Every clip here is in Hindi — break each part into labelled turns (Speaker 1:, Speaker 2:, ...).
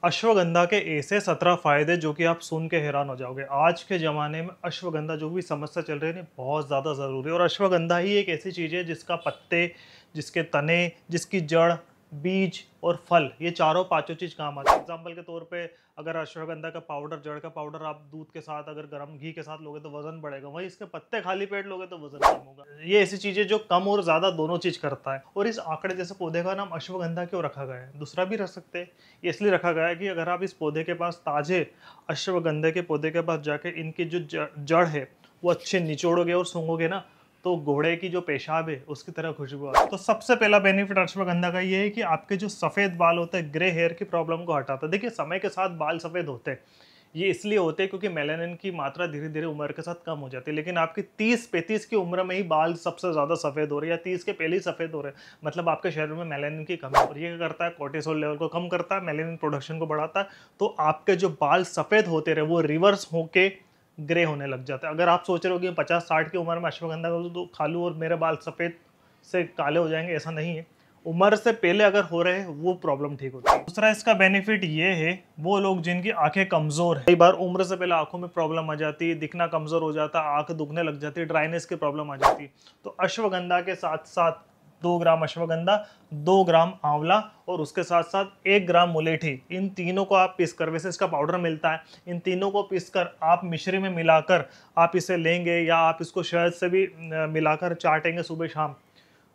Speaker 1: अश्वगंधा के ऐसे 17 फायदे जो कि आप सुन के हैरान हो जाओगे। आज के ज़माने में अश्वगंधा जो भी समस्या चल रही है ना, बहुत ज़्यादा ज़रूरी है। और अश्वगंधा ही एक ऐसी चीज़ है जिसका पत्ते, जिसके तने, जिसकी जड़, बीज और फल, ये चारों पांचों चीज़ काम आती है। एग्जाम्पल के तौर पे अगर अश्वगंधा का पाउडर, जड़ का पाउडर आप दूध के साथ अगर गर्म घी के साथ लोगे तो वजन बढ़ेगा, वहीं इसके पत्ते खाली पेट लोगे तो वजन कम होगा। ये ऐसी चीज़ें जो कम और ज़्यादा दोनों चीज़ करता है। और इस आंकड़े जैसे पौधे का नाम अश्वगंधा क्यों रखा गया है? दूसरा भी रख सकते हैं। ये इसलिए रखा गया है कि अगर आप इस पौधे के पास, ताजे अश्वगंधे के पौधे के पास जाके इनकी जो जड़ है वो अच्छे निचोड़ोगे और सूंघोगे ना, तो घोड़े की जो पेशाब है उसकी तरह खुशबू आती है। तो सबसे पहला बेनिफिट अश्वगंधा का ये है कि आपके जो सफ़ेद बाल होते हैं, ग्रे हेयर की प्रॉब्लम को हटाता है। देखिए, समय के साथ बाल सफ़ेद होते हैं, ये इसलिए होते हैं क्योंकि मेलानिन की मात्रा धीरे धीरे उम्र के साथ कम हो जाती है। लेकिन आपकी 30-35 की उम्र में ही बाल सबसे ज़्यादा सफ़ेद हो रहे हैं, या 30 के पहले ही सफ़ेद हो रहे हैं, मतलब आपके शरीर में मेलानिन की कमी है। और ये क्या करता है? कोर्टिसोल लेवल को कम करता है, मेलानिन प्रोडक्शन को बढ़ाता है। तो आपके जो बाल सफ़ेद होते रहे वो रिवर्स होके ग्रे होने लग जाता है। अगर आप सोच रहे हो कि 50-60 की उम्र में अश्वगंधा तो खा लूँ और मेरे बाल सफ़ेद से काले हो जाएंगे, ऐसा नहीं है। उम्र से पहले अगर हो रहे हैं वो प्रॉब्लम ठीक होती है। दूसरा इसका बेनिफिट ये है, वो लोग जिनकी आंखें कमज़ोर है, कई बार उम्र से पहले आंखों में प्रॉब्लम आ जाती है, दिखना कमज़ोर हो जाता है, आंख दुखने लग जाती है, ड्राइनेस की प्रॉब्लम आ जाती है, तो अश्वगंधा के साथ साथ 2 ग्राम अश्वगंधा, 2 ग्राम आंवला और उसके साथ साथ 1 ग्राम मुलेठी, इन तीनों को आप पीसकर, वैसे इसका पाउडर मिलता है, इन तीनों को पीसकर आप मिश्री में मिलाकर आप इसे लेंगे, या आप इसको शहद से भी मिलाकर चाटेंगे सुबह शाम,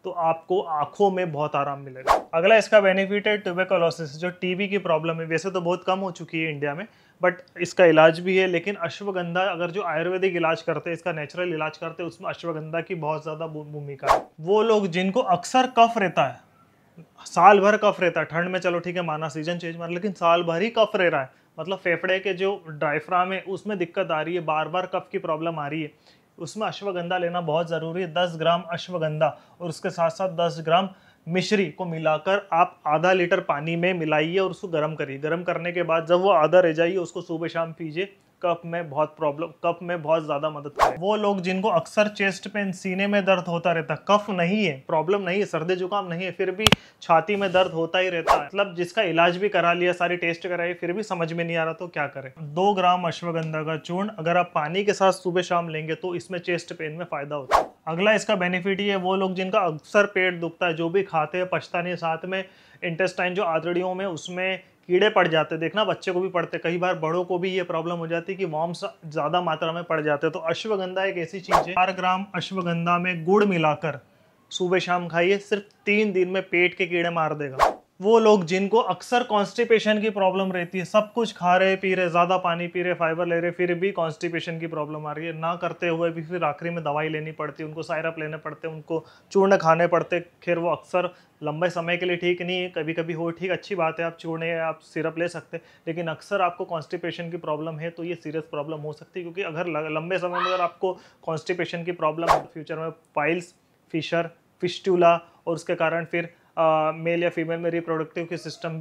Speaker 1: तो आपको आंखों में बहुत आराम मिलेगा। अगला इसका बेनिफिट है ट्यूबरकुलोसिस, जो टीबी की प्रॉब्लम है। वैसे तो बहुत कम हो चुकी है इंडिया में, बट इसका इलाज भी है। लेकिन अश्वगंधा, अगर जो आयुर्वेदिक इलाज करते हैं, इसका नेचुरल इलाज करते हैं, उसमें अश्वगंधा की बहुत ज़्यादा भूमिका है। वो लोग जिनको अक्सर कफ रहता है, साल भर कफ रहता है, ठंड में चलो ठीक है माना सीजन चेंज मार, लेकिन साल भर ही कफ रह रहा है, मतलब फेफड़े के जो डायफ्राम है उसमें दिक्कत आ रही है, बार बार कफ की प्रॉब्लम आ रही है, उसमें अश्वगंधा लेना बहुत ज़रूरी है। 10 ग्राम अश्वगंधा और उसके साथ साथ 10 ग्राम मिश्री को मिलाकर आप आधा लीटर पानी में मिलाइए और उसको गर्म करिए। गर्म करने के बाद जब वो आधा रह जाइए, उसको सुबह शाम पीजिए। कफ में बहुत ज़्यादा मदद करे। वो लोग जिनको अक्सर चेस्ट पेन, सीने में दर्द होता रहता है, कफ नहीं है, प्रॉब्लम नहीं है, सर्दी जुकाम नहीं है, फिर भी छाती में दर्द होता ही रहता है, मतलब जिसका इलाज भी करा लिया, सारी टेस्ट कराई, फिर भी समझ में नहीं आ रहा, तो क्या करें? 2 ग्राम अश्वगंधा का चूर्ण अगर आप पानी के साथ सुबह शाम लेंगे तो इसमें चेस्ट पेन में फायदा होता है। अगला इसका बेनिफिट ये है, वो लोग जिनका अक्सर पेट दुखता है, जो भी खाते हैं पचता नहीं, साथ में इंटेस्टाइन जो आंतड़ियों में उसमें कीड़े पड़ जाते हैं, देखना बच्चे को भी पड़ते, कई बार बड़ों को भी ये प्रॉब्लम हो जाती है कि वॉर्म्स ज़्यादा मात्रा में पड़ जाते हैं, तो अश्वगंधा एक ऐसी चीज़ है। 4 ग्राम अश्वगंधा में गुड़ मिलाकर सुबह शाम खाइए, सिर्फ 3 दिन में पेट के कीड़े मार देगा। वो लोग जिनको अक्सर कॉन्स्टिपेशन की प्रॉब्लम रहती है, सब कुछ खा रहे पी रहे, ज़्यादा पानी पी रहे, फाइबर ले रहे, फिर भी कॉन्स्टिपेशन की प्रॉब्लम आ रही है, ना करते हुए भी फिर आखिरी में दवाई लेनी पड़ती है, उनको साइरप लेने पड़ते हैं, उनको चूर्ण खाने पड़ते। खैर वो अक्सर लंबे समय के लिए ठीक नहीं है, कभी कभी हो ठीक, अच्छी बात है, आप चूर्ण या आप सिरप ले सकते हैं, लेकिन अक्सर आपको कॉन्स्टिपेशन की प्रॉब्लम है तो ये सीरियस प्रॉब्लम हो सकती है, क्योंकि अगर लंबे समय में अगर आपको कॉन्स्टिपेशन की प्रॉब्लम है, फ्यूचर में पाइल्स, फिशर, फिस्टुला, और उसके कारण फिर मेल या फीमेल में रिप्रोडक्टिव सिस्टम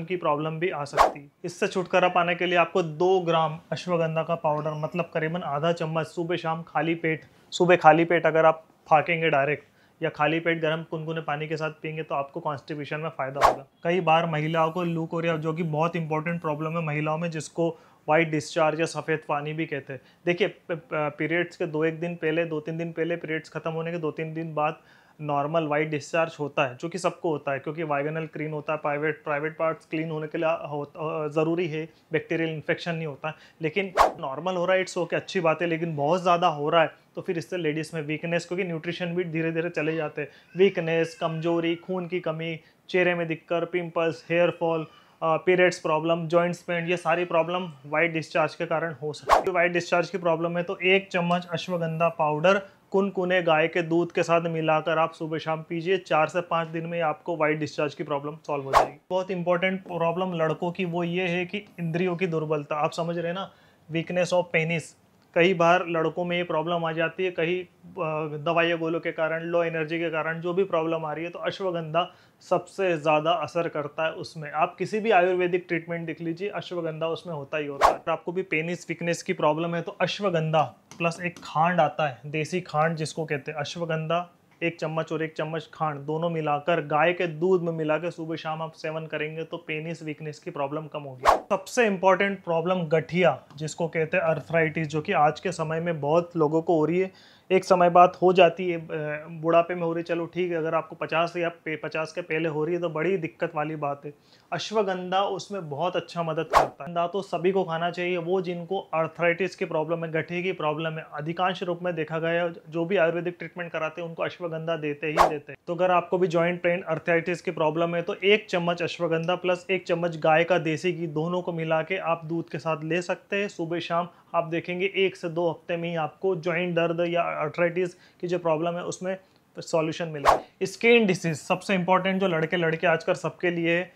Speaker 1: की प्रॉब्लम भी आ सकती है। इससे छुटकारा पाने के लिए आपको 2 ग्राम अश्वगंधा का पाउडर, मतलब करीबन आधा चम्मच सुबह शाम खाली पेट अगर आप फाकेंगे डायरेक्ट, या खाली पेट गर्म कुनकुने पानी के साथ पियेंगे, तो आपको कॉन्स्टिपेशन में फायदा होगा। कई बार महिलाओं को लूकोरिया, जो कि बहुत इंपॉर्टेंट प्रॉब्लम है महिलाओं में, जिसको वाइट डिस्चार्ज या सफ़ेद पानी भी कहते हैं। देखिए, पीरियड्स के 2-1 दिन पहले, 2-3 दिन पहले, पीरियड्स खत्म होने के 2-3 दिन बाद नॉर्मल वाइट डिस्चार्ज होता है, जो कि सबको होता है, क्योंकि वाइगनल क्लीन होता है, प्राइवेट पार्ट्स क्लीन होने के लिए ज़रूरी है, बैक्टीरियल इन्फेक्शन नहीं होता है। लेकिन नॉर्मल हो रहा है, इट्स ओके, अच्छी बात है, लेकिन बहुत ज़्यादा हो रहा है तो फिर इससे लेडीज़ में वीकनेस, क्योंकि न्यूट्रिशन भी धीरे धीरे चले जाते हैं, वीकनेस, कमजोरी, खून की कमी, चेहरे में दिक्कत, pimples, hair fall, periods problem, joints pain, ये सारी प्रॉब्लम वाइट डिस्चार्ज के कारण हो सकती है। वाइट डिस्चार्ज की प्रॉब्लम है तो 1 चम्मच अश्वगंधा पाउडर कुनकुने गाय के दूध के साथ मिलाकर आप सुबह शाम पीजिए, 4 से 5 दिन में आपको वाइट डिस्चार्ज की प्रॉब्लम सॉल्व हो जाएगी। बहुत इंपॉर्टेंट प्रॉब्लम लड़कों की वो ये है कि इंद्रियों की दुर्बलता, आप समझ रहे हैं ना, वीकनेस ऑफ पेनिस। कई बार लड़कों में ये प्रॉब्लम आ जाती है, कहीं दवाइयाँ गोलों के कारण, लो एनर्जी के कारण, जो भी प्रॉब्लम आ रही है, तो अश्वगंधा सबसे ज़्यादा असर करता है उसमें। आप किसी भी आयुर्वेदिक ट्रीटमेंट देख लीजिए, अश्वगंधा उसमें होता ही होता है। अगर आपको भी पेनिस वीकनेस की प्रॉब्लम है तो अश्वगंधा प्लस एक खांड आता है, देसी खांड जिसको कहते हैं, अश्वगंधा 1 चम्मच और 1 चम्मच खांड दोनों मिलाकर गाय के दूध में मिला के सुबह शाम आप सेवन करेंगे तो पेनिस वीकनेस की प्रॉब्लम कम होगी। सबसे इंपॉर्टेंट प्रॉब्लम गठिया, जिसको कहते हैं अर्थराइटिस, जो कि आज के समय में बहुत लोगों को हो रही है। एक समय बाद हो जाती है, बुढ़ापे में हो रही है, चलो ठीक है, अगर आपको 50 या 50 के पहले हो रही है तो बड़ी दिक्कत वाली बात है। अश्वगंधा उसमें बहुत अच्छा मदद करता है। गंधा तो सभी को खाना चाहिए, वो जिनको अर्थराइटिस की प्रॉब्लम है, गठिया की प्रॉब्लम है, अधिकांश रूप में देखा गया है जो भी आयुर्वेदिक ट्रीटमेंट कराते हैं उनको अश्वगंधा देते ही देते हैं। तो अगर आपको भी जॉइंट पेन, अर्थराइटिस की प्रॉब्लम है तो 1 चम्मच अश्वगंधा प्लस 1 चम्मच गाय का देसी घी दोनों को मिला के आप दूध के साथ ले सकते हैं सुबह शाम। आप देखेंगे 1 से 2 हफ्ते में ही आपको जॉइंट दर्द या अर्थराइटिस की जो प्रॉब्लम है उसमें सॉल्यूशन मिलेगा। स्किन डिसीज सबसे इंपॉर्टेंट जो लड़के आजकल सबके लिए है,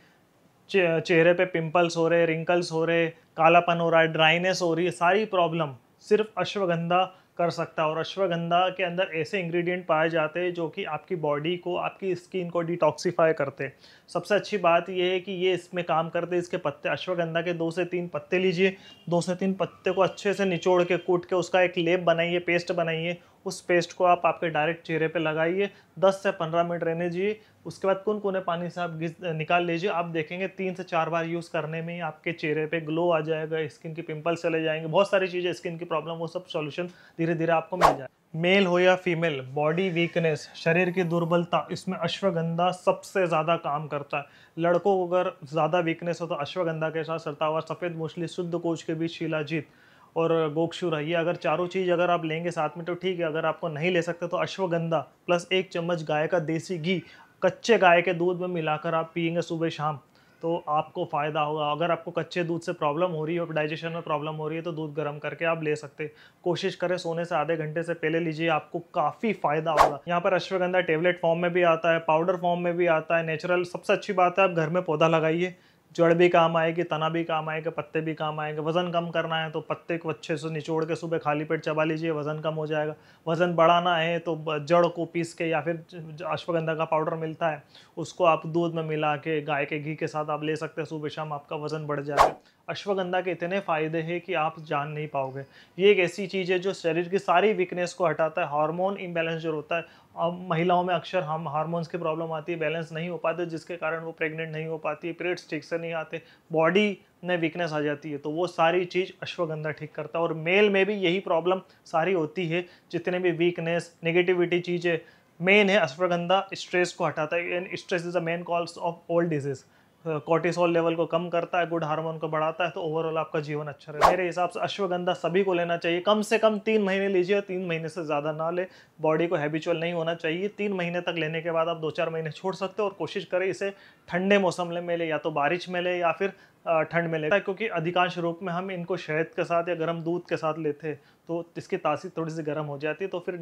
Speaker 1: चेहरे पे पिंपल्स हो रहे, रिंकल्स हो रहे, कालापन हो रहा है, ड्राइनेस हो रही है, सारी प्रॉब्लम सिर्फ अश्वगंधा कर सकता है। और अश्वगंधा के अंदर ऐसे इंग्रेडिएंट पाए जाते हैं जो कि आपकी बॉडी को, आपकी स्किन को डिटॉक्सिफाई करते हैं। सबसे अच्छी बात यह है कि ये इसमें काम करते हैं। इसके पत्ते, अश्वगंधा के 2 से 3 पत्ते लीजिए, 2 से 3 पत्ते को अच्छे से निचोड़ के, कूट के उसका एक लेप बनाइए, पेस्ट बनाइए। उस पेस्ट को आप आपके डायरेक्ट चेहरे पे लगाइए, 10 से 15 मिनट रहने दीजिए। उसके बाद कुनकुने पानी से आप निकाल लीजिए। आप देखेंगे 3 से 4 बार यूज़ करने में ही आपके चेहरे पे ग्लो आ जाएगा, स्किन की पिंपल्स चले जाएंगे, बहुत सारी चीज़ें, स्किन की प्रॉब्लम, वो सब सॉल्यूशन धीरे धीरे आपको मिल जाए। मेल हो या फीमेल, बॉडी वीकनेस, शरीर की दुर्बलता, इसमें अश्वगंधा सबसे ज़्यादा काम करता है। लड़कों को अगर ज़्यादा वीकनेस हो तो अश्वगंधा के साथ चलता हुआ सफ़ेद मूसली, शुद्ध कोच के बीच शिलाजीत और गोक्षुरा, ये अगर चारों चीज़ अगर आप लेंगे साथ में तो ठीक है। अगर आपको नहीं ले सकते तो अश्वगंधा प्लस 1 चम्मच गाय का देसी घी कच्चे गाय के दूध में मिलाकर आप पिएंगे सुबह शाम तो आपको फ़ायदा होगा। अगर आपको कच्चे दूध से प्रॉब्लम हो रही है और डाइजेशन में प्रॉब्लम हो रही है तो दूध गर्म करके आप ले सकते हैं। कोशिश करें सोने से आधे घंटे से पहले लीजिए, आपको काफ़ी फ़ायदा होगा। यहाँ पर अश्वगंधा टेबलेट फॉर्म में भी आता है, पाउडर फॉर्म में भी आता है, नेचुरल। सबसे अच्छी बात है आप घर में पौधा लगाइए, जड़ भी काम आएगी, तना भी काम आएगा, पत्ते भी काम आएंगे। वजन कम करना है तो पत्ते को अच्छे से निचोड़ के सुबह खाली पेट चबा लीजिए, वजन कम हो जाएगा। वजन बढ़ाना है तो जड़ को पीस के या फिर अश्वगंधा का पाउडर मिलता है उसको आप दूध में मिला के गाय के घी के साथ आप ले सकते हैं, सुबह शाम आपका वजन बढ़ जाएगा। अश्वगंधा के इतने फ़ायदे हैं कि आप जान नहीं पाओगे। ये एक ऐसी चीज़ है जो शरीर की सारी वीकनेस को हटाता है। हार्मोन इम्बैलेंस जो होता है, अब महिलाओं में अक्सर हम हार्मोन्स की प्रॉब्लम आती है, बैलेंस नहीं हो पाते, जिसके कारण वो प्रेग्नेंट नहीं हो पाती है, पीरियड्स ठीक से नहीं आते, बॉडी में वीकनेस आ जाती है, तो वो सारी चीज़ अश्वगंधा ठीक करता है। और मेल में भी यही प्रॉब्लम सारी होती है, जितने भी वीकनेस, नेगेटिविटी चीज़ें, मेन है अश्वगंधा स्ट्रेस को हटाता है। And stress is the main cause of all disease. Cortisol level को कम करता है, गुड हार्मोन को बढ़ाता है, तो ओवरऑल आपका जीवन अच्छा रहता है। मेरे हिसाब से अश्वगंधा सभी को लेना चाहिए। कम से कम 3 महीने लीजिए, 3 महीने से ज़्यादा ना ले। बॉडी को हैबिचुअल नहीं होना चाहिए। 3 महीने तक लेने के बाद आप 2-4 महीने छोड़ सकते हो और कोशिश करें इसे ठंडे मौसम में ले, या तो बारिश में ले या फिर ठंड में ले, क्योंकि अधिकांश रूप में हम इनको शहद के साथ या गर्म दूध के साथ लेते हैं तो इसकी तासीर थोड़ी सी गर्म हो जाती है, तो फिर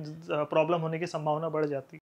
Speaker 1: प्रॉब्लम होने की संभावना बढ़ जाती है।